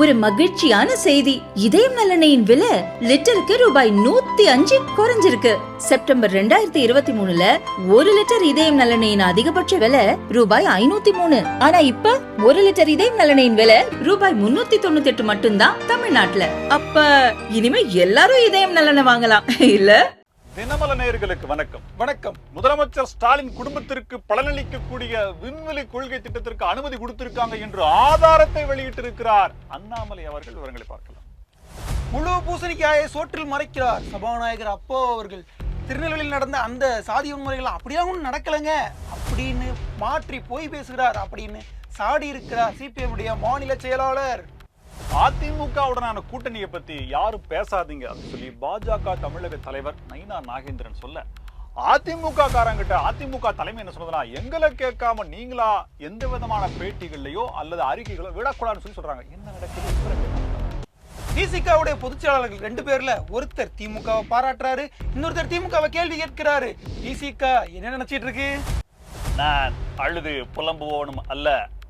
ஒரு மகிழ்ச்சியான செய்தி. இதயம் நல்லெண்ணெயின் விலை லிட்டருக்கு ரூபாய் 105 குறைஞ்சிருக்கு. செப்டம்பர் 2023ல 1 லிட்டர் இதயம் நல்லெண்ணெயின் அதிகபட்ச விலை ரூபாய் 503. ஆனா இப்ப 1 லிட்டர் இதயம் நல்லெண்ணெயின் விலை ரூபாய் 398 மட்டும்தான் தமிழ்நாட்டுல. அப்ப இனிமே எல்லாரும் இதயம் நல்லெண்ணெய் வாங்கலாம் இல்ல? தினமல நேயர்களுக்கு வணக்கம். வணக்கம். முதலமைச்சர் ஸ்டாலின் குடும்பத்திற்கு பலனளிக்கக்கூடிய விண்வெளி கொள்கை திட்டத்திற்கு அனுமதி கொடுத்திருக்காங்க என்று ஆதாரத்தை வெளியிட்டிருக்கிறார் அண்ணாமலை அவர்கள். விவரங்களை பார்க்கலாம். முழு பூசணிக்காயை சோற்றில் மறைக்கிறார் சபாநாயகர் அப்போ அவர்கள். திருநெல்வேலியில் நடந்த அந்த சாதி வன்முறைகள் அப்படியே ஒன்றும் நடக்கலைங்க அப்படின்னு மாற்றி போய் பேசுகிறார் அப்படின்னு சாடி இருக்கிறார் சிபிஎம் உடைய மாநில செயலாளர். அதிமுகவுடனான கூட்டணியை பத்தி யாரும் பேசாதீங்க அப்படின்னு சொல்லி பாஜக தமிழக தலைவர் நயினா நாகேந்திரன் சொல்ல, அதிமுக காரங்கிட்ட அதிமுக தலைமை என்ன சொன்னதுன்னா, எங்களை கேட்காம நீங்களா எந்த விதமான பேட்டிகள்லயோ அல்லது அறிக்கைகளோ விடக்கூடாதுன்னு சொல்லி சொல்றாங்க. என்ன நடக்குது? திமுகவுடைய பொதுச் செயலாளர்கள் 2 பேர்ல ஒருத்தர் திமுகவை பாராட்டுறாரு, இன்னொருத்தர் திமுகவை கேள்வி கேட்கிறாரு. திமுக என்ன நினைச்சிட்டு இருக்கு? நான் அழுது புலம்புவோனும் அல்ல,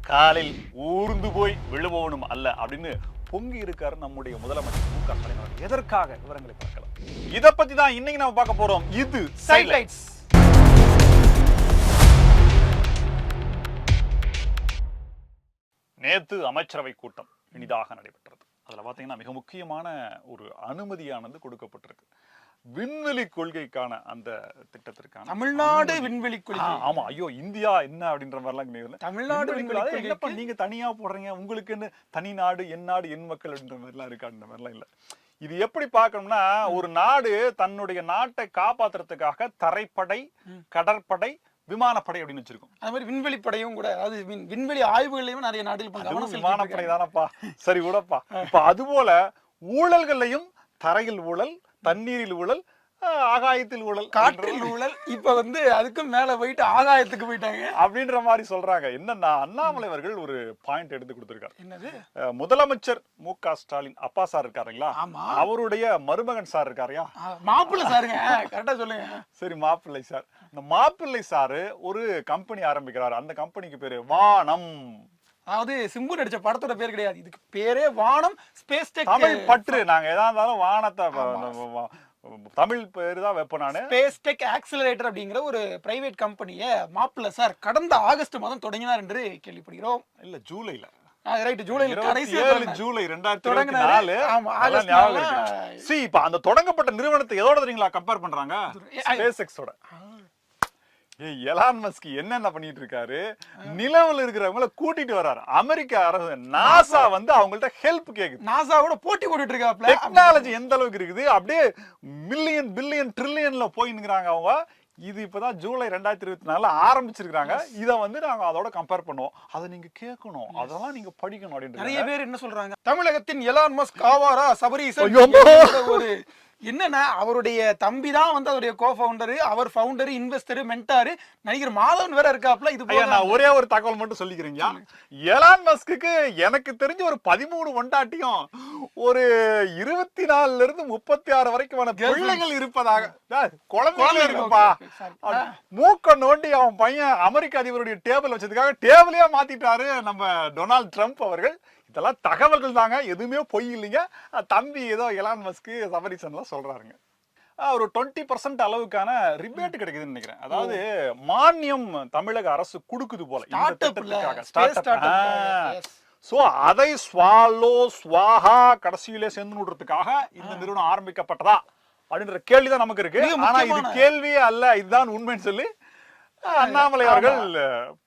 காலில் ஊர்ந்து போய் விழுவோனும் அல்ல அப்படின்னு பொங்கி இருக்காரு நம்முடைய முதலமைச்சர் மு.க. ஸ்டாலின் அவர்கள். எதற்காக? விவரங்களை பார்க்கலாம். இத பத்தி தான் இன்னைக்கு நாம பார்க்க போறோம். இது சைட்லைட்ஸ். நேத்து அமைச்சரவை கூட்டம் இனிதாக நடைபெற்றது. அதுல பாத்தீங்கன்னா மிக முக்கியமான ஒரு அனுமதியானது கொடுக்கப்பட்டிருக்கு. விண்வெளி கொள்கைக்கான அந்த திட்டத்திற்கான தமிழ்நாடு விண்வெளி கொள்கை. ஆமா, ஐயோ இந்தியா என்ன அப்படின்ற மாதிரிலாம் தமிழ்நாடு என்னப்பா நீங்க தனியா போடுறீங்க, உங்களுக்குன்னு தனி நாடு, என் நாடு என் மக்கள் அப்படின்ற மாதிரிலாம் இருக்கான்ற மாதிரிலாம் இல்ல. இது எப்படி பார்க்கணும்னா, ஒரு நாடு தன்னுடைய நாட்டை காப்பாத்துறதுக்காக தரைப்படை, கடற்படை, விமானப்படை அப்படின்னு வச்சிருக்கும். அது மாதிரி விண்வெளி படையும் கூட, அதாவது விண்வெளி ஆய்வுகளையும் நிறைய நாடுகள் விமானப்படை தானப்பா, சரி விடப்பா. இப்ப அது போல ஊழல்களையும், தரையில் ஊழல், தண்ணீரில் ஊழல், ஆகாயத்தில் ஊழல், காற்றில் ஊழல், இப்ப அதுக்கும் மேல போயிட்டு ஆகாயத்துக்கு போயிட்டாங்க அப்படின்ற மாதிரி சொல்றாங்க. என்னன்னா, அண்ணாமலை அவர்கள் ஒரு பாயிண்ட் எடுத்து கொடுத்திருக்காரு. என்னது? முதலமைச்சர் மு.க. ஸ்டாலின் அப்பா சார் இருக்காருங்களா, அவருடைய மருமகன் சார் இருக்காருயா, மாப்பிள்ளை சாருங்க, கரெக்டா சொல்லுங்க. சரி, மாப்பிள்ளை சார். இந்த மாப்பிள்ளை சாரு ஒரு கம்பெனி ஆரம்பிக்கிறாரு. அந்த கம்பெனிக்கு பேரு வானம். அதாவது சிம்பு நடிச்ச படத்தோட பேர் கிடையாது, இதுக்கு பேரே வானம். ஸ்பேஸ் டெக் தமிழ் பற்று. நாங்க எதா இருந்தாலும் வானத்தை தமிழ் பேரு தான் வைப்பேன் நானு. ஸ்பேஸ் டெக் ஆக்சிலரேட்டர் அப்படிங்கிற ஒரு பிரைவேட் கம்பெனியை மாப்பிள்ளை சார் கடந்த ஆகஸ்ட் மாதம் தொடங்கினார் என்று கேள்விப்படுகிறோம். இல்ல, ஜூலைல. ஜூலை 2024. இப்ப அந்த தொடங்கப்பட்ட நிறுவனத்தை எதோட தெரியுங்களா கம்பேர் பண்றாங்க? ஸ்பேஸ் எக்ஸோட. எலான் மஸ்க் என்னென்ன பண்ணிட்டு இருக்காரு, நிலவுல இருக்கிறவங்கள கூட்டிட்டு வர்றாரு. அமெரிக்க அரசு நாசா அவங்கள்ட்ட ஹெல்ப் கேக்குது. நாசாவோட போட்டி போட்டுட்டு இருக்காப்ல. டெக்னாலஜி எந்த அளவுக்கு இருக்குது, அப்படியே மில்லியன் பில்லியன் ட்ரில்லியன்ல போயின்னுக்குறாங்க அவங்க. இது இப்பதான் ஜூலை 2024 ஆரம்பிச்சிருக்காங்க. இதை நாங்க அதோட கம்பேர் பண்ணுவோம். அதை நீங்க கேட்கணும், அதெல்லாம் நீங்க படிக்கணும் அப்படின்னு நிறைய பேர் என்ன சொல்றாங்க, தமிழகத்தின் எலான் மஸ்க் ஆவாரா சபரீசன்? ஒரு என்னன்னா, அவருடைய தம்பி தான் அவருடைய கோ-ஃபவுண்டர், அவர் ஃபவுண்டர், இன்வெஸ்டர், மென்டார், நடிகர் மாதவன் வேற இருக்காப்ல. இது நான் ஒரே ஒரு தகவல் மட்டும் சொல்லிக்கிறீங்க. எலான் மஸ்க்கு எனக்கு தெரிஞ்ச ஒரு 13 கொண்டாட்டியும் ஒரு 24ல இருந்து 36 வரைக்குமான பிள்ளைகள் இருப்பதாக. குழந்தைகள் இருக்குப்பா. மூக்க நோண்டி அவன் பையன் அமெரிக்க அதிபருடைய டேபிள் வச்சதுக்காக டேபிளையே மாத்திட்டாரு நம்ம டொனால்ட் ட்ரம்ப் அவர்கள். இதெல்லாம் தகவல்கள் தாங்க, எதுவுமே பொய் இல்லைங்க. தம்பி ஏதோ எலான் மஸ்க் சபரிசன்லாம் சொல்றாருங்க. ஒரு 20% அளவுக்கான ரிபேட் கிடைக்குதுன்னு நினைக்கிறேன். அதாவது மானியம் தமிழக அரசு கொடுக்குது போல இந்த திட்டத்துக்காக. சோ அதை ஸ்வாலோ ஸ்வாஹா கடைசியிலே சேர்ந்து விடுறதுக்காக இந்த நிறுவனம் ஆரம்பிக்கப்பட்டதா அப்படின்ற கேள்விதான் நமக்கு இருக்கு. ஆனா இது கேள்வியே அல்ல, இதுதான் உண்மைன்னு சொல்லி அண்ணாமலை அவர்கள்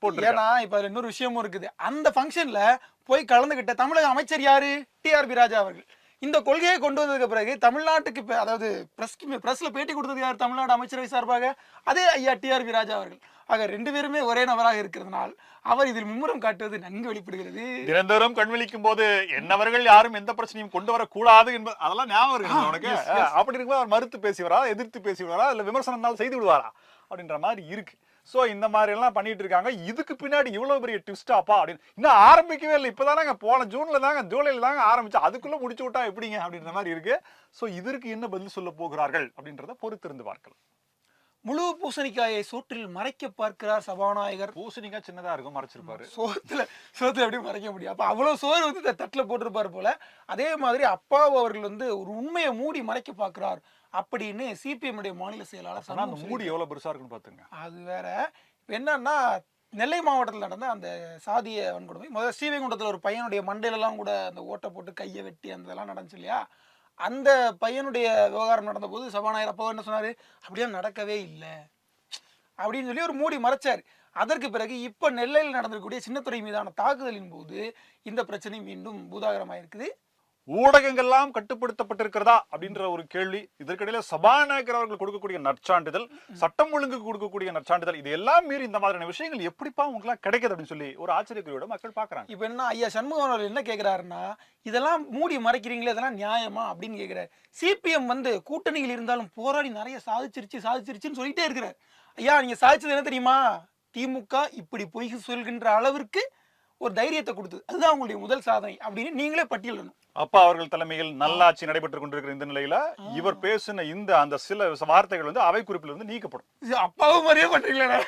போட்டு. ஏன்னா இப்ப இன்னொரு விஷயமும் இருக்குது. அந்த ஃபங்க்ஷன்ல போய் கலந்துகிட்ட தமிழக அமைச்சர் யாரு? டிஆர்பி ராஜா அவர்கள். இந்த கொள்கையை கொண்டு வந்ததுக்கு பிறகு தமிழ்நாட்டுக்கு, அதாவது பிரஸ்ல பேட்டி கொடுத்தது யார் தமிழ்நாடு அமைச்சரவை சார்பாக? அதே ஐயா டிஆர்பி ராஜா அவர்கள். ஆக 2 பேருமே ஒரே நபராக இருக்கிறதுனால் அவர் இதில் மும்முரம் காட்டுவது நன்கு வெளிப்படுகிறது. தினந்தோறும் கண்விழிக்கும் போது என்னவர்கள் யாரும் எந்த பிரச்சனையும் கொண்டு வரக்கூடாது என்பது அதெல்லாம் ஞாபகம் இருக்கு உனக்கு. அப்படி இருக்கும்போது அவர் மறுத்து பேசிவரா, எதிர்த்து பேசிவிடுவாரா, இல்ல விமர்சனம் செய்து விடுவாரா அப்படின்ற மாதிரி இருக்கு. சோ இந்த மாதிரி எல்லாம் பண்ணிட்டு இருக்காங்க. இதுக்கு பின்னாடி இவ்வளவு பெரிய ட்விஸ்டாப்பா அப்படின்னு இன்னும் ஆரம்பிக்கவே இல்லை. இப்பதானங்க போன ஜூலைல தாங்க ஆரம்பிச்சு, அதுக்குள்ள முடிச்சு விட்டா எப்படிங்க அப்படின்ற மாதிரி இருக்கு. சோ இதற்கு என்ன பதில் சொல்ல போகிறார்கள் அப்படின்றத பொறுத்திருந்து பார்க்கலாம். முழு பூசணிக்காயை சோற்றில் மறைக்க பார்க்கிறார் சபாநாயகர். பூசணிக்காய் சின்னதா இருக்கும், மறைச்சிருப்பாரு. சோத்துல எப்படி மறைக்க முடியும்? அப்ப அவ்வளவு சோறு வந்து தட்டுல போட்டிருப்பாரு போல. அதே மாதிரி அப்பாவு அவர்கள் வந்து ஒரு உண்மையை மூடி மறைக்க பார்க்கிறார் அப்படின்னு சிபிஎம் உடைய மாநில செயலாளர். ஆனா அந்த மூடி எவ்வளவு பெருசா இருக்குன்னு பாத்துங்க. அது வேற. இப்ப என்னன்னா, நெல்லை மாவட்டத்தில் நடந்த அந்த சாதிய வன்கொடுமை, முதல்ல ஸ்ரீவைகுண்டத்தில் ஒரு பையனுடைய மண்டையிலெல்லாம் கூட அந்த ஓட்டை போட்டு கையை வெட்டி அந்த இதெல்லாம் நடந்துச்சு இல்லையா? அந்த பையனுடைய விவகாரம் நடந்த போது சபாநாயகர் அப்போ என்ன சொன்னாரு, அப்படியே நடக்கவே இல்லை அப்படின்னு சொல்லி ஒரு மூடி மறைச்சார். அதற்கு பிறகு இப்ப நெல்லையில் நடந்திருக்கக்கூடிய சின்னத்துறை மீதான தாக்குதலின் போது இந்த பிரச்சனை மீண்டும் பூதாகரமாயிருக்குது. ஊடகங்கள்லாம் கட்டுப்படுத்தப்பட்டிருக்கிறதா அப்படின்ற ஒரு கேள்வி. இதற்கிடையில சபாநாயகர் அவர்கள் கொடுக்கக்கூடிய நற்சான்றிதழ், சட்டம் ஒழுங்கு கொடுக்கக்கூடிய நற்சான்றிதழ், இது எல்லாம் மீறி இந்த மாதிரியான விஷயங்கள் எப்படிப்பா உங்களுக்கு கிடைக்குது அப்படின்னு சொல்லி ஒரு ஆச்சரியக்குறியோட மக்கள் பாக்குறாங்க. இப்ப என்ன ஐயா சண்முகம் அவர்கள் என்ன கேட்கிறாருன்னா, இதெல்லாம் மூடி மறைக்கிறீங்களே, இதெல்லாம் நியாயமா அப்படின்னு கேட்கிறாரு. சிபிஎம் வந்து கூட்டணியில் இருந்தாலும் போராடி நிறைய சாதிச்சிருச்சுன்னு சொல்லிட்டே இருக்கிறார். ஐயா நீங்க சாதிச்சது என்ன தெரியுமா? திமுக இப்படி பொய் சொல்கின்ற அளவிற்கு ஒரு தைரியத்தை கொடுத்தது, அதுதான் உங்களுடைய முதல் சாதனை அப்படின்னு நீங்களே பட்டியலிடணும். அப்பா அவர்கள் தலைமையில் நல்லாட்சி நடைபெற்றுக் கொண்டிருக்கிற இந்த நிலையில இவர் பேசின இந்த அந்த சில வார்த்தைகள் வந்து அவை குறிப்பில் இருந்து நீக்கப்படும். அப்பாவும் மாதிரியே பண்றீங்களா?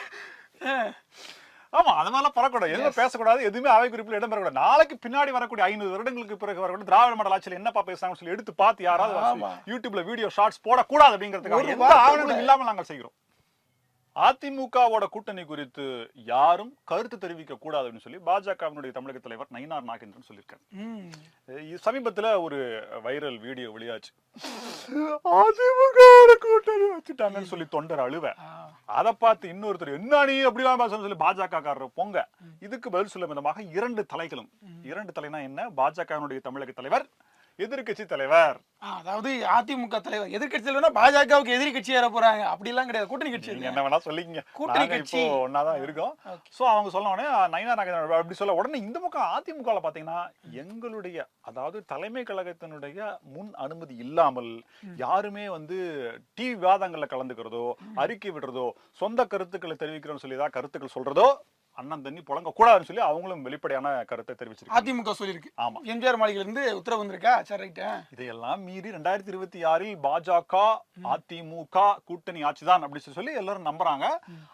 ஆமா, அது மாதிரிலாம் பரக்கூடாது, எதுவும் பேசக்கூடாது, எதுவுமே அவை குறிப்பில் இடம் பெறக்கூடாது. நாளைக்கு பின்னாடி வரக்கூடிய 500 வருடங்களுக்கு பிறகு வரக்கூடிய திராவிட மாடல் ஆட்சியில் என்னப்பா பேசுறாங்கன்னு சொல்லி எடுத்து பார்த்து யாராவது யூடியூப்ல வீடியோ ஷார்ட்ஸ் போடக்கூடாது அப்படிங்கிறதுக்காக எந்த ஆவணங்களும் இல்லாமல் நாங்கள் செய்கிறோம். அதிமுகவோட கூட்டணி குறித்து யாரும் கருத்து தெரிவிக்க கூடாது அப்படின்னு சொல்லி பாஜகவினுடைய தமிழக தலைவர் நயினார் நாகேந்திரன் சொல்லியிருக்காரு. சமீபத்துல ஒரு வைரல் வீடியோ வெளியாச்சு. அதிமுக கூட்டணி வச்சுட்டாங்கன்னு சொல்லி தொண்டர் அழுவ, அதை பார்த்து இன்னொருத்தர் என்ன நீ அப்படிலாம் சொல்லி பாஜக காரர் பொங்க. இதுக்கு பதில் சொல்லும் விதமாக இரண்டு தலைனா என்ன, பாஜகவினுடைய தமிழக தலைவர், எதிர்கட்சி தலைவர். அதாவது அதிமுக தலைவர் எதிர்கட்சி தலைவர்னா பாஜகவுக்கு எதிரி கட்சி ஏற போறாங்க அப்படி எல்லாம் கிடையாது, கூட்டணி கட்சி. என்ன வேணா சொல்லிக்கங்க, கூட்டணி கட்சி ஒன்னாதான் இருக்கும். சோ அவங்க சொன்ன உடனே நயினார் நாகேந்திரன் அப்படி சொல்ல உடனே இந்த பக்கம் அதிமுக பாத்தீங்கன்னா எங்களுடைய அதாவது தலைமை கழகத்தினுடைய முன் அனுமதி இல்லாமல் யாருமே வந்து டிவி விவாதங்கள்ல கலந்துக்கிறதோ, அறிக்கை விடுறதோ, சொந்த கருத்துக்களை தெரிவிக்கிறோம்னு சொல்லி ஏதாவது கருத்துக்கள் சொல்றதோ அண்ணன் தண்ணி புழங்க கூடாதுன்னு சொல்லி அவங்களும் வெளிப்படையான கருத்தை தெரிவிச்சிருக்காங்க. அதிமுக சொல்லிருக்கு. ஆமா, எம்ஜிஆர் மாளிகையில இருந்து உத்தரவு வந்திருக்கா? சரி, ரைட். இதையெல்லாம் மீறி 2026 பாஜக அதிமுக கூட்டணி ஆட்சிதான் அப்படின்னு சொல்லி எல்லாரும் நம்புறாங்க.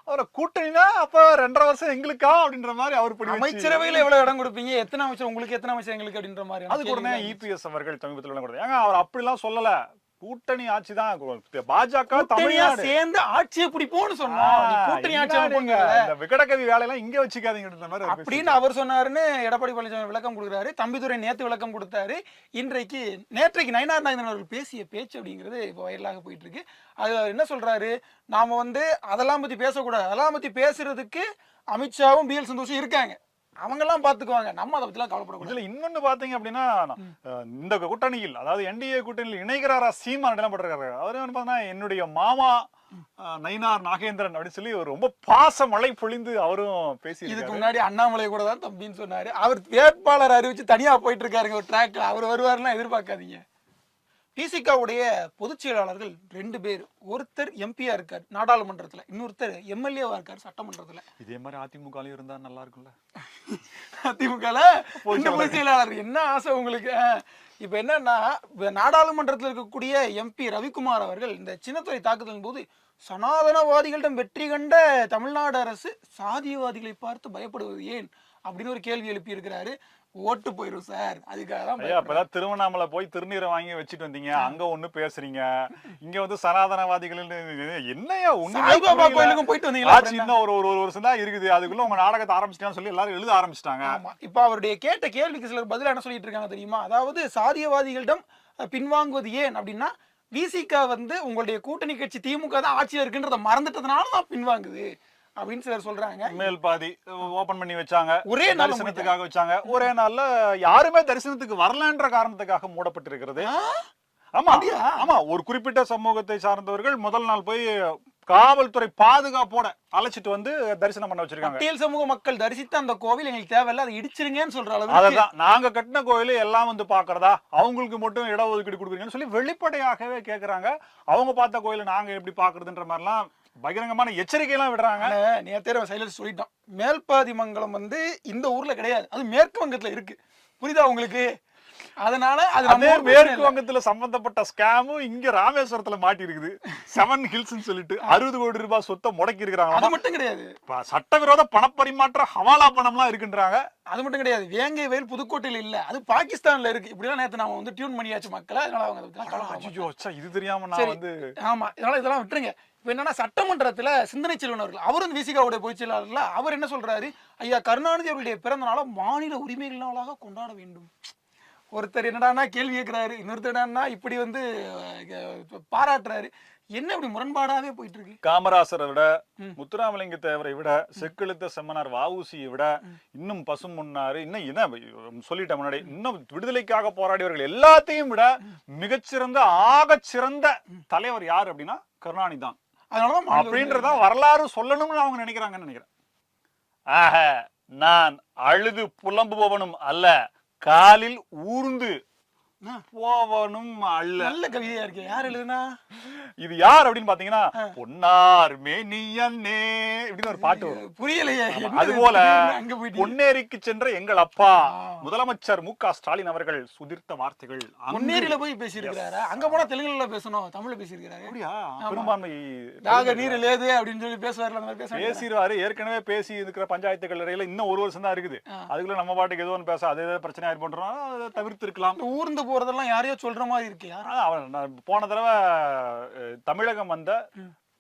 அவரை கூட்டணினா அப்ப 2.5 வருஷம் எங்களுக்கா அப்படின்ற மாதிரி அவர் அமைச்சரவையில எவ்வளவு இடம் கொடுப்பீங்க, எத்தனை அமைச்சர் உங்களுக்கு, எத்தனை அமைச்சர் எங்களுக்கு அப்படின்ற மாதிரி. அதுக்கு உடனே இபிஎஸ் அவர்கள் சமீபத்தில் இடம் கொடுத்தாங்க. ஏங்க அவர் அப்படிலாம் சொல்லல, கூட்டணி ஆட்சி தான், பாஜக தமிழ்நாடு சேர்ந்து ஆட்சியை பிடிப்போம்னு சொன்னா கூட்டணி ஆட்சி இந்த விகடகவி வேலையெல்லாம் இங்க வச்சுக்காதீங்க அப்படின்னு அவர் சொன்னாருன்னு எடப்பாடி பழனிசாமி விளக்கம் கொடுக்குறாரு. தம்பிதுரை நேத்து விளக்கம் கொடுத்தாரு. நேற்றைக்கு நயினார் நாகேந்திரன் அவர்கள் பேசிய பேச்சு அப்படிங்கிறது இப்போ வைரலாக போயிட்டு இருக்கு. அது என்ன சொல்றாரு, நாம வந்து அதெல்லாம் பத்தி பேசக்கூடாது, அதெல்லாம் பத்தி பேசுறதுக்கு அமித்ஷாவும் பிஎல் சந்தோஷம் இருக்காங்க, அவங்க எல்லாம் பாத்துக்குவாங்க, நம்ம அதை பத்தி எல்லாம் கவலைப்படக்கூடாது. இதுல இன்னொன்னு பாத்தீங்க அப்படின்னா இந்த கூட்டணியில் அதாவது என்டிஏ கூட்டணியில் இணைகிறாரா சீமான் என்ன பண்றாரு, அவரு வந்து பாத்தீங்கன்னா என்னுடைய மாமா நயினார் நாகேந்திரன் அப்படின்னு சொல்லி ஒரு ரொம்ப பாச மழை பொழிந்து அவரும் பேசி. இதுக்கு முன்னாடி அண்ணாமலை கூட தான் தம்பின்னு சொன்னாரு. அவர் வேட்பாளர் அறிவிச்சு தனியா போயிட்டு இருக்காருங்க ஒரு ட்ராக்ல, அவர் வருவாருன்னா எதிர்பார்க்காதீங்க. பிசிகாவுடைய பொதுச் செயலாளர்கள் 2 பேர், ஒருத்தர் எம்பியா இருக்காரு நாடாளுமன்றத்துல, இன்னொருத்தர் எம்எல்ஏவா இருக்காரு சட்டமன்றத்துல. இதே மாதிரி அதிமுக இருந்தா நல்லா இருக்கும்ல. அதிமுக பொதுச் செயலாளர் என்ன ஆசை உங்களுக்கு? இப்ப என்னன்னா, நாடாளுமன்றத்தில் இருக்கக்கூடிய எம்பி ரவிக்குமார் அவர்கள் இந்த சின்னத்துறை தாக்குதலின் போது சனாதனவாதிகளிடம் வெற்றி கண்ட தமிழ்நாடு அரசு சாதியவாதிகளை பார்த்து பயப்படுவது ஏன் அப்படின்னு ஒரு கேள்வி எழுப்பி இருக்கிறாரு. ஓட்டு போயிரும் சார், அதுக்காக தான். திருவண்ணாமலை போய் திருநீரை வாங்கி வச்சுட்டு வந்தீங்க, அங்க ஒண்ணு பேசுறீங்க, இங்க வந்து சனாதனவாதிகள் என்னையா கோயிலுக்கும் போயிட்டு வந்தீங்களா? இன்னும் ஒரு வருஷம் தான் இருக்குது, அதுக்குள்ள உங்க நாடகத்தை ஆரம்பிச்சிட்டான்னு சொல்லி எல்லாரும் எழுத ஆரம்பிச்சிட்டாங்க. இப்ப அவருடைய கேட்ட கேள்விக்கு சிலர் பதில் என்ன சொல்லிட்டு இருக்காங்க தெரியுமா? அதாவது சாதியவாதிகளிடம் பின்வாங்குவது ஏன் அப்படின்னா, விசிக வந்து உங்களுடைய கூட்டணி கட்சி திமுக தான் ஆட்சியா இருக்குன்றத மறந்துட்டதுனாலதான் பின்வாங்குது அப்படின்னு சிலர் சொல்றாங்க. மேல் பாதி ஓபன் பண்ணி வச்சாங்க, ஒரே தரிசனத்துக்காக வச்சாங்க, ஒரே நாள்ல யாருமே தரிசனத்துக்கு வரலன்ற காரணத்துக்காக மூடப்பட்டிருக்கிறது. ஆமா ஆமா, ஒரு குறிப்பிட்ட சமூகத்தை சார்ந்தவர்கள் முதல் நாள் போய் காவல்துறை பாதுகாப்போட அழைச்சிட்டு வந்து தரிசனம் பண்ண வச்சிருக்காங்க. பட்டியல் சமூக மக்கள் தரிசித்த அந்த கோவில் எங்களுக்கு தேவையில்லை, அதை இடிச்சிருங்கன்னு சொல்ற அளவுக்கு. அதான் நாங்க கட்டின கோயில் எல்லாம் வந்து பாக்குறதா, அவங்களுக்கு மட்டும் இடஒதுக்கீடு கொடுக்குறீங்கன்னு சொல்லி வெளிப்படையாகவே கேக்குறாங்க. அவங்க பார்த்த கோயில நாங்க எப்படி பாக்குறதுன்ற மாதிரிலாம் பகிரங்கமான எச்சரிக்கை எல்லாம் விடுறாங்க. நேரத்தே சைலன்ஸ் சொல்லிட்டோம். மேல்பாதி மங்கலம் வந்து இந்த ஊர்ல கிடையாது, அது மேற்கு வங்கத்துல இருக்கு. புரியுதா உங்களுக்கு? அதனால அது அதே நம்ம மேற்கு வங்கத்துல சம்பந்தப்பட்ட ஸ்கேமும் இங்க ராமேஸ்வரத்துல மாட்டி இருக்குது. 7 ஹில்ஸ் சொல்லிட்டு 60 கோடி ரூபாய் சொத்தை முடக்கி அது இருக்கிறாங்க. மட்டும் கிடையாது, சட்டவிரோத பணப்பரிமாற்ற ஹவாலா பணம்லாம் இருக்குன்றாங்க. அது மட்டும் கிடையாது, வேங்கை வயல் புதுக்கோட்டையில இல்ல, அது பாகிஸ்தான்ல இருக்கு. இப்படிலாம் நேத்து நாம வந்து டியூன் பண்ணியாச்சு மக்களை. அதனால அவங்க அதை பத்தி கவலைப்பட மாட்டாங்க. ஐயோ, அச்சா, இது தெரியாம நான் வந்து ஆமா, இதனால இதெல்லாம் விட்டுருங்க. இப்ப என்னன்னா, சட்டமன்றத்துல சிந்தனை செல்வன் அவர்கள், அவரும் விசிகாவுடைய பொதுச் செயலாளர்ல, அவர் என்ன சொல்றாரு, ஐயா கருணாநிதி அவருடைய பிறந்த நாளை மாநில உரிமைகள் நாளாக கொண்டாட வேண்டும். ஒருத்தர் என்னடான்னா கேள்வி கேட்கிறாரு, இன்னொருத்தர் என்னன்னா இப்படி வந்து பாராட்டுறாரு. என்ன இப்படி முரண்பாடாவே போயிட்டு இருக்கு? காமராசரை விட, முத்துராமலிங்க தேவரை விட, செக்கெழுத்த செம்மனார் வஉசியை விட, இன்னும் பசுமுன்னாரு, இன்னும் என்ன சொல்லிட்ட முன்னாடி, இன்னும் விடுதலைக்காக போராடியவர்கள் எல்லாத்தையும் விட மிகச்சிறந்த ஆகச் சிறந்த தலைவர் யாரு அப்படின்னா கருணாநிதி தான். அதனாலதான் அப்படின்றதான் வரலாறு சொல்லணும்னு அவங்க நினைக்கிறாங்கன்னு நினைக்கிறேன். ஆக நான் அழுது புலம்புபவனும் அல்ல, காலில் ஊர்ந்து போவனும் அல்ல. நல்ல கவிதையா இருக்கு. யார் எழுதுனா? இது யார் அப்படின்னு பாத்தீங்கன்னா, பொன்னார் மேனியன்னே இப்படின்னு ஒரு பாட்டு வரும். புரியலையே. அதுபோல பொன்னேரிக்கு சென்ற எங்கள் அப்பா முதலமைச்சர் மு.க. ஸ்டாலின் அவர்கள் சுதிர்த்த வார்த்தைகள். பொன்னேரியில போய் பேசியிருக்கிறாரா? அங்க போனா தெலுங்குல பேசணும், தமிழ்ல பேசியிருக்கிறாரு. அப்படியா? பெரும்பான்மை தாக நீர் லேது அப்படின்னு சொல்லி பேசுவார்ல, அந்த மாதிரி பேசிடுவாரு. ஏற்கனவே பேசி இருக்கிற பஞ்சாயத்துகள் இடையில இன்னும் ஒரு வருஷம் தான் இருக்குது. அதுக்குள்ள நம்ம பாட்டுக்கு ஏதோ ஒன்று பேச அதே பிரச்சனை ஆயிருப்போம், அதை தவிர்த்து இருக்கலாம். ஊர்ந்து போறதெல்லாம் யாரையோ சொல்ற மாதிரி இருக்கு. போன தடவை தமிழகம் வந்த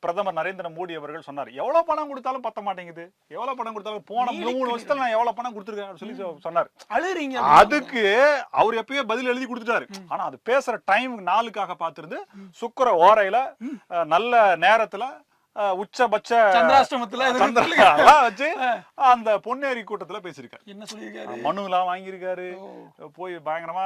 பிரதமர் நரேந்திர மோடி அவர்கள் சொன்னார், எவ்வளவு பணம் கொடுத்தாலும் பத்த மாட்டேங்குது, எவ்வளவு பணம் கொடுத்தாலும் போன 3 வருஷத்துல நான் எவ்வளவு பணம் கொடுத்துருக்கேன் சொல்லி சொன்னார். அழுறீங்க. அதுக்கு அவர் எப்பயே பதில் எழுதி கொடுத்துட்டாரு. ஆனா அது பேசுற டைம் நாளுக்காக பார்த்திருந்து சுக்கர ஓரையில நல்ல நேரத்துல உச்சபட்ச சந்திராஷ்டமத்துல வச்சு அந்த பொன்னேரி கூட்டத்துல பேசியிருக்காரு. என்ன சொல்லியிருக்காரு? மனு எல்லாம் வாங்கியிருக்காரு. போய் பயங்கரமா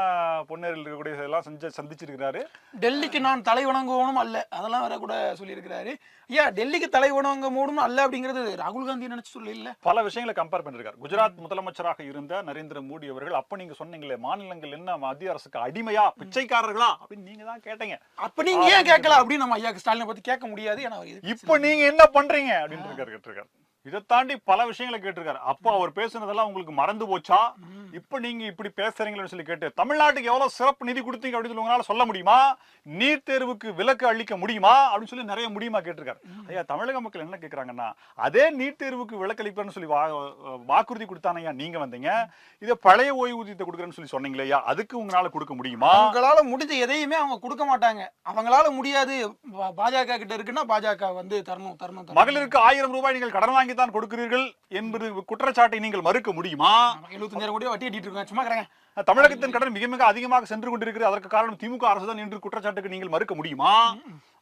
பொன்னேரியில் இருக்கக்கூடிய எல்லாம் சந்திச்சிருக்கிறாரு. டெல்லிக்கு நான் தலை வணங்குவோனும் அல்ல, அதெல்லாம் வேற கூட சொல்லியிருக்கிறாரு. ஐயா, டெல்லிக்கு தலை வணங்க மூடும் அல்ல அப்படிங்கிறது ராகுல் காந்தி நினைச்சு சொல்ல இல்ல, பல விஷயங்களை கம்பேர் பண்ணிருக்காரு. குஜராத் முதலமைச்சராக இருந்த நரேந்திர மோடி அவர்கள், அப்ப நீங்க சொன்னீங்களே மாநிலங்கள் என்ன மத்திய அரசுக்கு அடிமையா, பிச்சைக்காரர்களா அப்படின்னு நீங்க தான் கேட்டீங்க. அப்ப நீங்க ஏன் கேட்கல அப்படின்னு நம்ம ஐயா ஸ்டாலினை பத்தி கேட்க முடியாது. ஏன்னா இப்ப நீங்க என்ன பண்றீங்க அப்படின்னு கேட்டிருக்காரு. இதை தாண்டி பல விஷயங்களை கேட்டிருக்காரு. அப்போ அவர் பேசுனதெல்லாம் உங்களுக்கு மறந்து போச்சா, இப்ப நீங்க இப்படி பேசுறீங்களன்னு சொல்லி கேட்டு, தமிழ்நாட்டுக்கு எவ்வளவு சிறப்பு நிதி கொடுத்தீங்க அப்படின்னு சொல்லி உங்களால சொல்ல முடியுமா, நீட் தேர்வுக்கு விலக்கு அளிக்க முடியுமா அப்படின்னு சொல்லி நிறைய முடியுமா கேட்டிருக்காரு. ஐயா, தமிழக மக்கள் என்ன கேட்கறாங்கன்னா, அதே நீட் தேர்வுக்கு விலக்கு அளிப்பேன்னு சொல்லி வாக்குறுதி கொடுத்தானையா நீங்க வந்தீங்க, இதை பழைய ஓய்வூதியத்தை கொடுக்குறேன்னு சொல்லி சொன்னீங்களே, அதுக்கு உங்களால கொடுக்க முடியுமா? அவங்களால முடிஞ்ச எதையுமே அவங்க கொடுக்க மாட்டாங்க. அவங்களால முடியாது, பாஜக கிட்ட இருக்குன்னா பாஜக வந்து தரணும். மகளிருக்கு 1000 ரூபாய் நீங்கள் கடன் வாங்கி தான் கொடுக்கிறீர்கள் என்பது குற்றச்சாட்டை நீங்கள் மறுக்க முடியுமா? 75,000 கோடி வட்டி கட்டிட்டு இருக்காங்க, சும்மா கிடங்க. தமிழகத்தின் கடன் மிக மிக அதிகமாக சென்று கொண்டிருக்கிறது, அதற்கு காரணம் திமுக அரசு தான் என்று குற்றச்சாட்டுக்கு நீங்கள் மறுக்க முடியுமா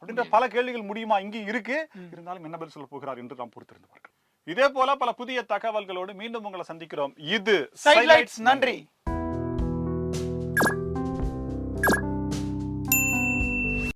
அப்படின்ற பல கேள்விகள் முடியுமா இங்கே இருக்கு. இருந்தாலும் என்ன பதில் சொல்ல போகிறார் என்று நாம் பொறுத்திருந்து பார்க்கலாம். இதே போல பல புதிய தகவல்களோடு மீண்டும் உங்களை சந்திக்கிறோம். இது சைட்லைட்ஸ். நன்றி.